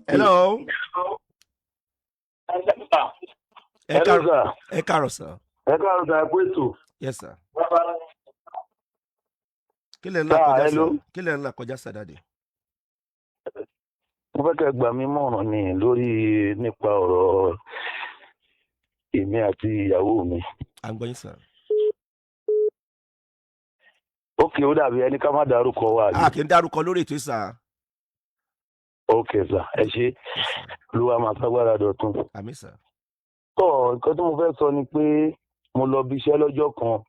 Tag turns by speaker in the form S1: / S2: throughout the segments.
S1: Hello.
S2: Hello, sir.
S1: Ẹ káàárọ̀ sir.
S2: Ẹ káàárọ̀ sir, ẹ kú ètò.
S1: Yes sir. Kí lẹ ń là kọjá sir? Kí lẹ ń là kọjá sir dáàdi?
S2: Mo fẹ́ kẹ́ gbà mí mọ̀ràn ni lórí nípa ọ̀rọ̀ èmi àti ìyàwó mi.
S1: À ń gbọ́ yín sir.
S2: Ókè, ó dàbí ẹni ká má dárúkọ wa.
S1: A kì í dárúkọ lórí ètò sir.
S2: Ókè sir, ẹ ṣé. Olúwa máa fagbára dọ̀tun.
S1: Àmín sir.
S2: Nǹkan tí mo fẹ́ sọ ni pé mo lọ bí iṣẹ́ lọ́jọ́ kan.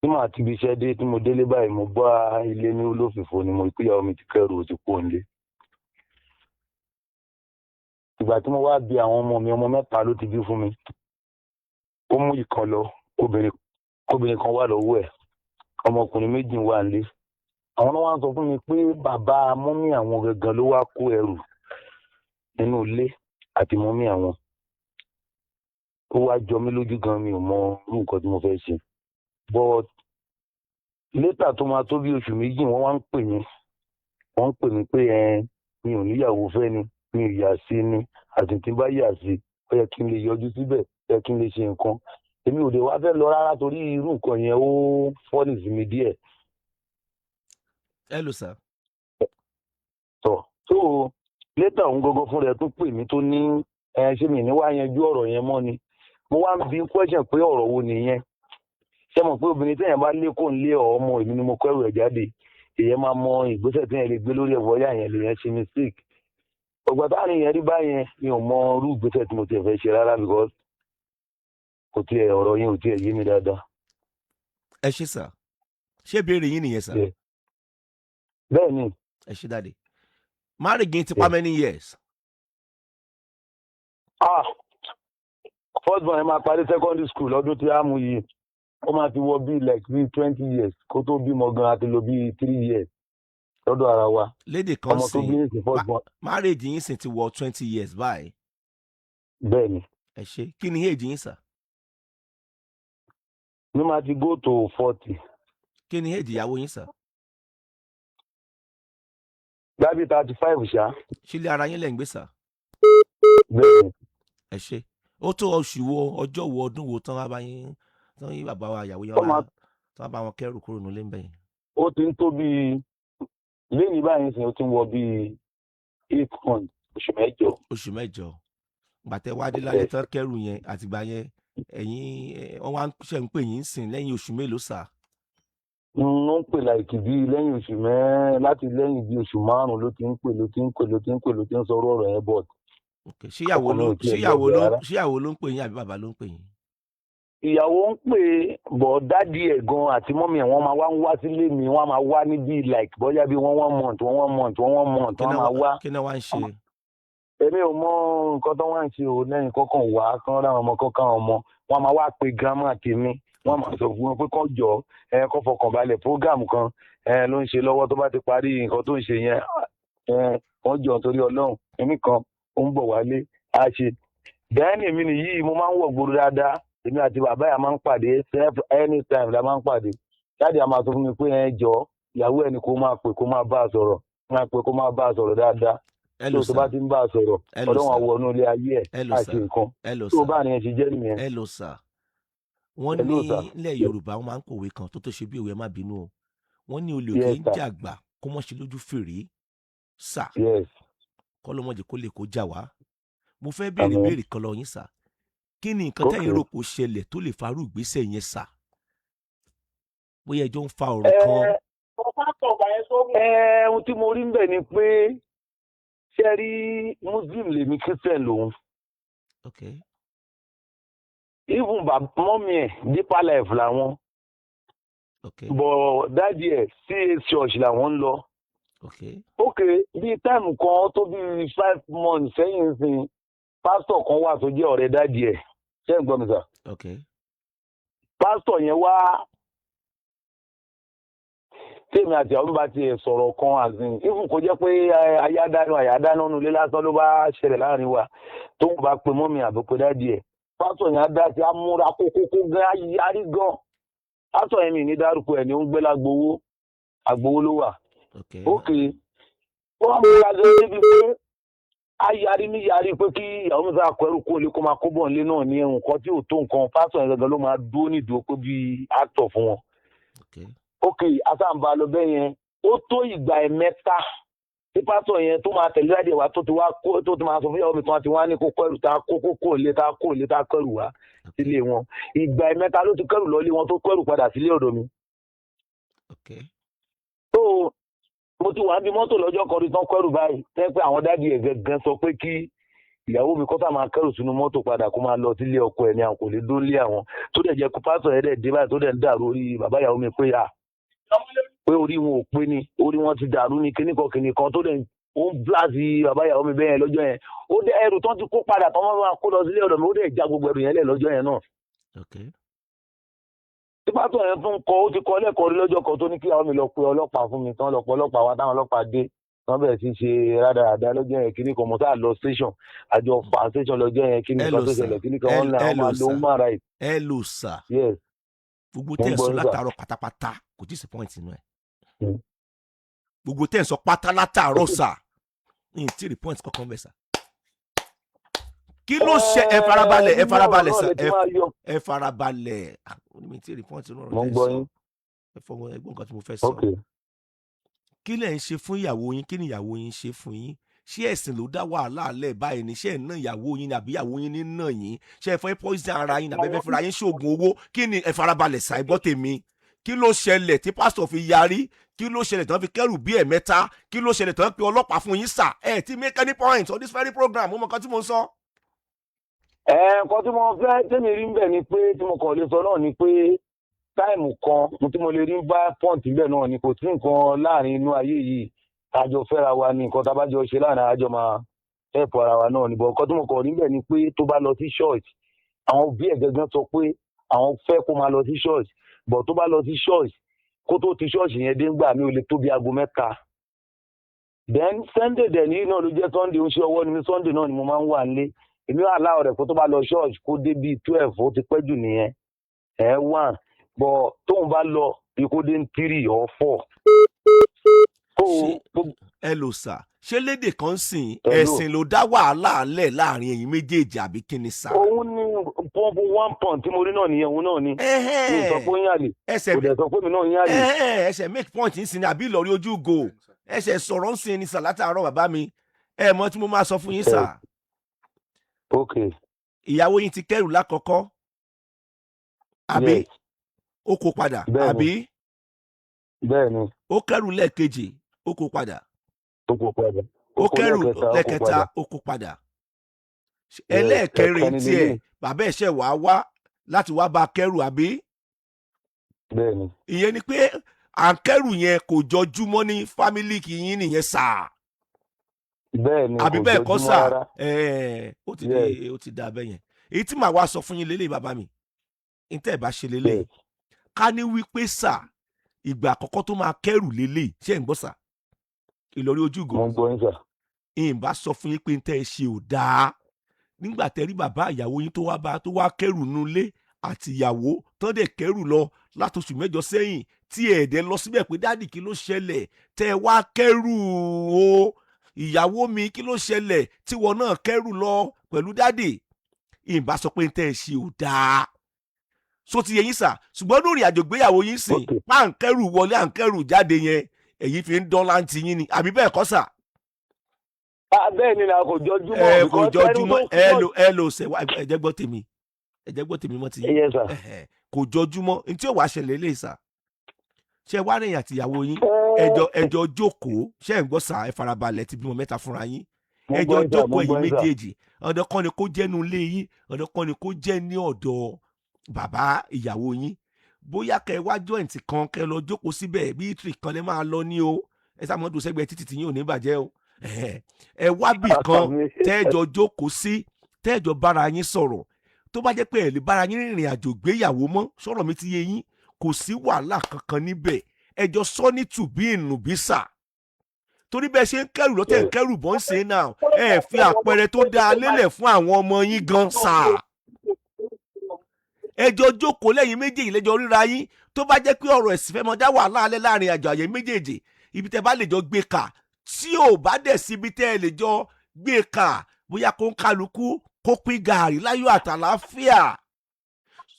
S2: Tí màá ti bí iṣẹ́ dé tí mo délé báyìí mo bá ilé ní olófìfo ni mo pé ìyàwó mi ti kẹ́rù ó ti kó nílé. Ìgbà tí mo wá bí àwọn ọmọ mi, ọmọ mẹ́ta ló ti bí fún mi. Ó mú ìkan lọ, obìnrin kan wà lọ́wọ́ ẹ̀, ọmọkùnrin méjì wà nílé. Àwọn náà wá ń sọ fún mi pé bàbá mọ́mí àwọn gangan ló wá kó ẹrù nínú ilé àti mọ́mí àwọn. Ó wá jọ mí lójú gan, mi ò mọ irú nǹkan tí mo fẹ́ ṣe. But létà tó máa tó bí oṣù méjì wọ́n wá ń pè mí. Wọ́n ń pè mí pé mi ò níyàwó fẹ́ ni, mi ò yà sí ni, àti tí n bá yà sí ó yẹ kí n lè yọjú síbẹ̀, ó yẹ kí n lè ṣe nǹkan. Èmi ò dé wá fẹ́ lọ rárá torí irú nǹkan yẹn ó fọ́ọ̀lì sí mi díẹ̀.
S1: Hello sir.
S2: So létà òun gangan fún rẹ̀ tó pè mí tó ní ṣé mi ní wá yanjú ọ̀rọ̀ yẹn mọ́ ni. Mo wá ń bi question pé ọ̀rọ̀ wo nìyẹn. Ṣé mọ̀ pé obìnrin téèyàn bá lé kó ń lé ọmọ èmi ni mo kẹ́rù ẹ̀ jáde, èèyàn máa mọ ìgbésẹ̀ téèyàn lè gbé lórí ẹ̀fọ́ yá yẹn lèèyàn ṣe mistake. Ọgbà táwọn èèyàn rí báyẹn mi ò mọ irú ìgbésẹ̀ tí mo ti fẹ́ ṣe rárá because ọ̀rọ̀ yẹn ò tiẹ̀ yé mi dáadáa.
S1: Ẹ ṣé sir. Ṣé ìbéèrè yín nìyẹn sir?
S2: Bẹ́ẹ̀ ni.
S1: Ẹ ṣé dáàdi. Marriage yín ti pa many years?
S2: First born ẹ máa parí secondary school lọ́dún tí a mú yìí. Ó máa ti wọ bí like 20 years kó tó bímọ gan àti lò bí 3 years lọ́dọ̀ ara wa.
S1: Lédè kan
S2: ọmọ tó bí ní ìsìn first born.
S1: Marriage yín sì ti wọ 20 years báyìí.
S2: Bẹ́ẹ̀ ni.
S1: Ẹ ṣé. Kí ni age yín sir?
S2: Mi máa ti go to 40.
S1: Kí ni age ìyàwó yín sir?
S2: Dábì 35 ṣá.
S1: Ṣílé ara yín lẹ̀ ń gbé sir?
S2: Bẹ́ẹ̀ ni.
S1: Ẹ ṣé. Ó tó oṣù wo, ọjọ́ wo, ọdún wo tán wá bá yín, tán yín bàbá wa ìyàwó yín wá tán bá wọn kẹ́rù kúrò nílé ń bẹ̀ yẹn?
S2: Ó ti ń tó bí lẹ́yìn báyìí sìn ó ti ń wọ bí 8 months, oṣù mẹ́jọ.
S1: Oṣù mẹ́jọ. Gbàtẹ́ wá dé lálẹ́ tán kẹ́rù yẹn àtìgbà yẹn ẹ̀yin wọ́n wá ṣe ń pè yín sìn lẹ́yìn oṣù mélòó sir?
S2: Wọ́n ń pè láìkì bí lẹ́yìn oṣù láti lẹ́yìn bí oṣù 5 ló ti ń pè ló ti ń sọ ọ̀rọ̀ yẹn bọ̀.
S1: Okay. Ṣíyàwó ló ń pè yín àbí bàbá ló ń pè yín?
S2: Ìyàwó ń pè bọ̀ dádì ẹ̀ gan àti mọ́mì ẹ̀ wọ́n máa wá sílé mi, wọ́n máa wá níbí like bóyá bí one month wọ́n máa wá.
S1: Kí ni wọ́n ń ṣe?
S2: Èmi ò mọ nǹkan tó wọ́n ń ṣe o lẹ́yìn kọ́kàn wá kán ra ọmọ kọ́kàn ọmọ wọ́n máa wá pe grandma tèmi wọ́n máa sọ fún wọn pé kán jọ kán fọkàn balẹ̀ program kan ló ń ṣe lọ́wọ́ tó bá ti parí nǹkan tó ń ṣe yẹn wọ́n jọ torí Ọlọ́run èmi kan ó ń bọ̀ wálé á ṣe. Bẹ́ẹ̀ni èmi nìyí mo máa ń wọ̀ gbòòrò dáadáa, èmi àti bàbá yà máa ń pàdé anytime la máa ń pàdé. Jáde a máa sọ fún mi pé jọ ìyàwó ẹni kó máa pè kó máa bá a sọ̀rọ̀, máa pè kó máa bá a sọ̀rọ̀ dáadáa. Tó bá ti ń bá a sọ̀rọ̀ ọ̀dọ́ wọn wọnú ilé ayé ẹ̀ àti nǹkan tó bá nìyẹn ti jẹ́ nìyẹn.
S1: Ẹ lọ sà. Wọ́n ní ilẹ̀ Yorùbá wọ́n máa ń pòwe kan tó ṣe bí òwe ẹ má bínú o. Wọ́n ní olè òkè ń jàgbà kó mọ̀ ṣe lójú fèrè sà. Kọ́ ló mọ̀ jẹ́ kó lè kó jà wá. Mo fẹ́ béèrè kan lọ yín sà. Kí ni nǹkan tẹ́yìn rò kó ṣẹlẹ̀ tó lè farú ìgbésẹ̀ yẹn sà? Bóyá ẹjọ́ ń fa ọ̀rọ̀ kan.
S2: Ohun tí mo rí ń bẹ̀ ni pé ṣe rí Muslim lèmi Christian lòun.
S1: Okay.
S2: Even mọ́mí ẹ̀ Deeper Life làwọn.
S1: Okay.
S2: But dáàdi ẹ̀ CAC church làwọn ń lọ.
S1: Okay.
S2: Okay, bí táìmù kan tó bí 5 months sẹ́yìn sin pásítọ̀ kan wà tó jẹ́ ọ̀rẹ́ dáàdi ẹ̀ ṣé ń gbọ́ mi sà.
S1: Okay.
S2: Pásítọ̀ yẹn wá tèmi àti àwọn bá tiẹ̀ sọ̀rọ̀ kan àzìn even kò jẹ́ pé àyádáná nulẹ̀ lásán ló bá ṣẹlẹ̀ láàrin wa tó ń bá pe mọ́mí àbúkọ dáàdi ẹ̀ pásítọ̀ yẹn á dá sí amúra kókókó gan yarí gan pásítọ̀ yẹn mi ní dárúkọ ẹ̀ ní ó ń gbé lágbowó àgbowó ló wà.
S1: Okay.
S2: Okay. wọ́n mú adé débi pé ayárí ní yarí pé kí ìyàwó mi sá kẹrù kó lè kó máa kó bọ̀ nílé náà ní nǹkan tí ò tó nǹkan pásítọ̀ yẹn gangan ló máa dúró nídùú pé bíi actor fún wọn. ok asáǹbá lọ bẹ́ẹ̀ yẹn ó tó ìgbà ẹ̀mẹ́ta tí pásítọ̀ yẹn tó máa tẹ̀lé láti wá tó ti wá kó tó ti máa sọ fún ìyàwó mi tí wọ́n ti wá ní kó kẹrù tá kó lé tá kẹrù wá sílé wọn. ìgbà ẹ̀mẹ́ta ló ti kẹrù lọ lé wọn tó kẹrù padà sílé ọ̀dọ̀ mi. so mo ti wà ní mọ́tò lọ́jọ́ kan rí tán kẹrù báyìí tẹ́ pé àwọn dádì ẹ̀ gẹ́gẹ́ sọ pé kí ìyàwó mi kọ́sà máa kẹrù sínú mọ́tò padà kó máa lọ sílé ọkọ ẹ̀ ní àwọn kò lè dólé àwọn tó dẹ̀ jẹ́ kó pásítọ̀ ẹ̀ dẹ̀ dé báyìí tó dẹ̀ ń dàrú orí bàbá ìyàwó mi pé pé orí wọn ò pé ni orí wọn ti dàrú ni kíníkan tó dẹ̀ ó ń bláàsì bàbá ìyàwó mi bẹ́ẹ̀ lọ́jọ́ yẹn ó dẹ̀ ẹrù tán ti kó padà tán máa kó lọ sílé ọ̀dọ̀ mi ó dẹ̀ já gbogbo ẹrù yẹn lẹ̀ lọ́jọ́ yẹn náà. tí pásítọ̀ yẹn tún kọ ó ti kọ lẹ́kọ̀ọ́ rí lọ́jọ́ kan tó ní kí àwọn mi lọ pe ọlọ́pàá fún mi tán lọ pe ọlọ́pàá wa táwọn ọlọ́pàá dé wọ́n bẹ̀rẹ̀ sí ṣe rádaràda lọ́jọ́ yẹn kíní kan mo sáà lọ station àjọ pa station lọ́jọ́ yẹn kíní kan tó ṣẹlẹ̀ kíní kan wọ́n náà máa lo human rights.
S1: ẹ lò sà gbogbo tẹ́ ẹ̀ sọ látàárọ̀ pátápátá kò tí ì sí point inú ẹ̀ gbogbo tẹ́ ẹ̀ sọ pátá látàárọ̀ sà ní tí ì point kankan bẹ̀ sà kí ló ṣe ẹ farabalẹ̀ sà ẹ farabalẹ̀ mi tí ì point inú ọ̀rọ̀ tẹ́ sọ ẹ fọwọ́ ẹgbọ́n nǹkan tí mo fẹ́ sọ kí lẹ̀ ń ṣe fún ìyàwó yín kí ni ìyàwó yín ṣe fún yín ṣé ẹ̀sìn ló dá wàhálà lẹ̀ báyìí ní ṣé ẹ̀ ná ìyàwó yín ni àbí ìyàwó yín ní ná yín ṣé ẹ fẹ́ poison ara yín àbẹ́fẹ́ fúnra yín ṣoògùn owó kí ni ẹ farabalẹ̀ ṣá ẹ gbọ́ tèmi kí ló ṣẹlẹ̀ tí pásítọ̀ fi yarí kí ló ṣẹlẹ̀ tán fi kẹ́rù bí ẹ̀mẹ́ta kí ló ṣẹlẹ̀ tán pe ọlọ́pàá fún yín sà ẹ̀ ti make any point on this very program mo mọ nǹkan tí mo ń sọ.
S2: nǹkan tí mo fẹ́ tẹ́mi rí ń bẹ̀ ni pé tí mo kàn lè sọ náà ni pé táìmù kan tí mo lè rí bá pọ́ǹtì bẹ́ẹ̀ náà ni kò sí nǹkan láàrin inú ayé yìí àjọ fẹ́ra wa ni nǹkan tá a bá jọ ṣe láàrin àjọ máa ẹ̀pọ̀ ara wa náà nìbọn nǹkan tí mo kàn rí bẹ́ẹ̀ ni pé tó bá lọ sí church àwọn òbí ẹ̀ gẹ́gẹ́ sọ pé àwọn fẹ́ kó máa lọ sí church bọ̀ tó bá lọ sí church kó tó ti church yẹn dé ńgbà mi ò lè tó bí aago mẹ́ta then Sunday dẹ̀ ní náà ló jẹ́ Sunday ń ṣe ọwọ́ ni mi Sunday náà ni mo máa ń wà nílé èmi wà láwọ̀ rẹ̀ kó tó bá lọ church kó dé bíi 12 ó ti pẹ́ jù nìyẹn 1 bọ̀ tóun bá lọ ikú dé 3 or 4.
S1: ẹ lò sà ṣé lédè kan sìn ẹ̀sìn ló dá wàhálà lẹ̀ láàrin ẹ̀yin méjèèjì àbí kí ni sà.
S2: òun ní pọ́ǹpù 1 pound tí mo rí náà nìyẹn òun náà ni mi sọ pé ń yàlè kò dẹ̀ sọ pé mi náà ń yàlè.
S1: ẹsẹ̀ make point ń sin ni àbí ìlọrí ojú go ẹsẹ̀ sọ̀rọ̀ ń sin ni sà látàárọ̀ bàbá mi ẹ mọ̀ tí mo máa sọ fún yín sà. ìyàwó yín ti kẹ́rù lákọ̀ọ́kọ́ àbí ó kó padà àbí
S2: bẹ́ẹ̀ni
S1: ó kẹ́rù lẹ́ẹ̀kejì ó kó padà ó kẹ́rù lẹ́ẹ̀kẹta ó kó padà ẹlẹ́ẹ̀kẹrin tiẹ̀ bàbá ẹ̀ṣẹ̀ wá láti wá bá kẹ́rù àbí
S2: bẹ́ẹ̀ni
S1: ìyẹn ni pé à ń kẹ́rù yẹn kò jọjúmọ́ ní fámílì kì í nìyẹn sà
S2: bẹ́ẹ̀ni
S1: àbí bẹ́ẹ̀ kọ́ sà ó ti dà bẹ́ẹ̀ yẹn èyí tí màá wá sọ fún yín lélẹ́yìí bàbá mi ìtẹ́ ẹ̀ bá ṣe lélẹ́yìí ká ní wípé sà ìgbà àkọ́kọ́ tó máa kẹ́rù lélẹ̀ ṣé ń gbọ́ sà ìlọrí ojúgo ìbá sọ fún yín pé ń tẹ́ ẹ ṣe ò dáa nígbà tẹ́ rí bàbá ìyàwó yín tó wá kẹ́rù nulẹ̀ àti ìyàwó tán dẹ̀ kẹ́rù lọ látòṣù mẹ́jọ sẹ́yìn tí ẹ̀ẹ́dẹ́ lọ síbẹ̀ pé dáàdì kí ló ṣẹlẹ̀ tẹ́ ẹ wá kẹ́rù o ìyàwó mi kí ló ṣẹlẹ̀ tí wọn náà kẹ́rù lọ pẹ̀lú dáàdì ìbá sọ pé ń tẹ́ ẹ ṣe ò dáa so ti yẹ yín sà ṣùgbọ́n lórí àjò gbéyàwó yín sìn páǹkẹ́rù wọlé àǹkẹ́rù jáde yẹn èyí fi ń dán láǹtì yín ni àbí bẹ́ẹ̀ kọ́ sà.
S2: bẹ́ẹ̀ ni kò jọjúmọ́
S1: kò jọjúmọ́ ẹ lò ṣe wá ẹ̀jẹ̀ gbọ́ tèmi mọ́ ti yín kò jọjúmọ́ ní tí ò wá ṣẹlẹ̀ lè sà ṣe wá rìn àtìyàwó yín ẹjọ́ jókòó ṣe ń gbọ́ sà ẹ farabalẹ̀ ti bímọ mẹ́ta fúnra yín ẹjọ́ jókòó ẹ̀yin méjèèjì ọ̀dọ̀ kan ni kó jẹ́ nu ilé yín ọ̀dọ̀ kan ni kó jẹ́ ní ọ̀dọ̀ bàbá ìyàwó yín bóyá kẹ wá joint kan kẹ lọ jókòó síbẹ̀ bí ìtìrì kan lè máa lọ ní o ẹ sá mọ́tò sẹ́gbẹ̀ẹ́ títì tí yín ò ní bàjẹ́ o ẹ wá bì kan tẹ́ẹ̀jọ jókòó sí tẹ́ẹ̀jọ bára yín sọ̀rọ̀ tó bá jẹ́ pé ẹ lè bára yín rìnrìn àjò gbéyàwó mọ́ sọ̀rọ̀ mi ti yé yín kò sí wàhálà kankan níbẹ̀ ẹjọ sọ ní tùbí ìnùbí sà torí bẹ́ẹ̀ ṣe ń kẹ́rù lọ́tẹ̀ ń kẹ́rù bọ́ ń ṣe náà ẹ fi àpẹẹrẹ tó dáa lélẹ̀ fún àwọn ọmọ yín gan sà ẹjọ́ jókòó lẹ́yìn méjèèjì lẹ́jọ́ ríra yín tó bá jẹ́ pé ọ̀rọ̀ ẹ̀sìn fẹ́ mọ dá wàhálà alẹ́ láàrin àjọ àyè méjèèjì ibi tẹ́ bá lè jọ gbé kà tí ò bá dẹ̀ síbi tẹ́ ẹ lè jọ gbé kà bóyá kó ń kálukú kó pín gààrí láyọ̀ àtàlàáfíà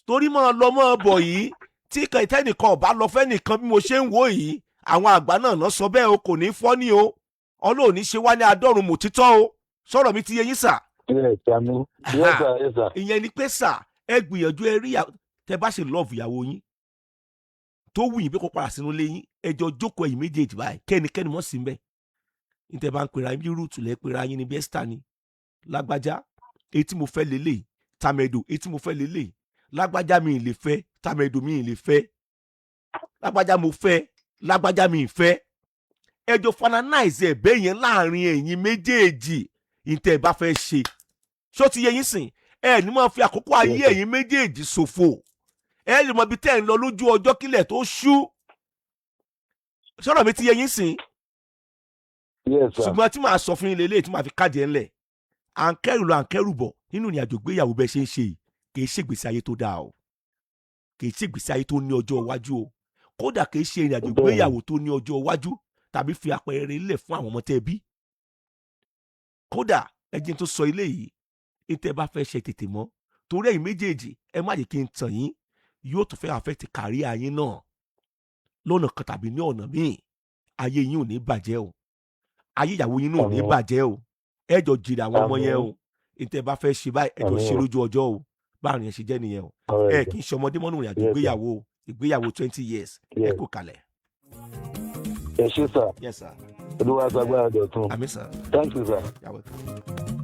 S1: torí máa lọ mọ́ bọ̀ yìí tí tẹ́nìkan ò bá lọ fẹ́nìkan bí mo ṣe ń wò yìí àwọn àgbà náà sọ bẹ́ẹ̀ o kò ní fọ́ ní o ọlọ́ọ̀ni ṣe wá ní adọ́run mòtítọ́ o sọ̀rọ̀ mi ti yé yín sà. ìyẹn ni pé sà ẹ gbìyànjú ẹ rí tẹ bá ṣe lọ́ọ̀fù ìyàwó yín tó wù yín pé kó padà sínú ilé yín ẹ jọ jókòó ẹ̀yin méjèèjì báyìí kẹ́nikẹ́ni mọ́ sí mbẹ́ ní tẹ bá ń pera yín bí rúùtù lẹ́ pera yín ní bẹ́stà ni lágbájá èyí tí mo fẹ́ lélẹ̀ tàmẹ̀dò èyí tí mo fẹ́ lélẹ̀ lágbájá mi ì lè fẹ́ tàmẹ̀dò mi ì lè fẹ́ lágbájá mo fẹ́ lágbájá mi ì fẹ́ ẹ jọ finalize ẹ̀ bẹ́ẹ̀ yẹn láàrin ẹ̀yin méjèèjì ní tẹ bá fẹ́ ṣe ṣó ti yẹ yín sìn ẹ ní máa fi àkókò ayé ẹ̀yin méjèèjì ṣòfò ẹ lè mọ ibi tẹ́ ẹ̀ ń lọ lójú ọjọ́ kílẹ̀ tó ṣú sọ̀rọ̀ mi ti yẹ yín sìn ṣùgbọ́n tí màá sọ fún yín lélẹ́yìí tí màá fi káàdì ẹ̀ ńlẹ̀ à ń kẹ́rù lọ à ń kẹ́rù bọ̀ nínú ìrìnàjò gbéyàwó bẹ́ẹ̀ ṣe ń ṣe yìí kì í ṣègbésí ayé tó dáa o kì í ṣègbésí ayé tó ní ọjọ́ iwájú o kódà kì í ṣe ìrìnàjò gbéyàwó tó ní ọjọ́ iwájú tàbí fi àpẹẹrẹ lẹ̀ fún àwọn ọmọ tẹ́ bí kódà ẹjẹ́ tó sọ ilé yìí ìtẹ́ bá fẹ́ ṣe tètè mọ́ torí ẹ̀yin méjèèjì ẹ má jẹ́ kí n tàn yín yóò tún fẹ́ affect career ayé náà lọ́nà kan tàbí ní ọ̀nà míì ayé yín ò ní bàjẹ́ o ayé ìyàwó yín náà ò ní bàjẹ́ o ẹ jọ jìrì àwọn ọmọ yẹn o ìtẹ́ bá fẹ́ ṣe báyìí ẹ jọ ṣe lójú ọjọ́ o báàrin yẹn ṣe jẹ́ nìyẹn o ẹ kì í ṣe ọmọdé mọ́nú ìrìnàjò ìgbéyàwó 20 years ẹ kò kalẹ̀.
S2: ẹ ṣé sà.
S1: Yes sir.
S2: olúwa gbàgbà ọdọ tún.
S1: Àmín sir.
S2: Thank you sir.
S1: You're welcome.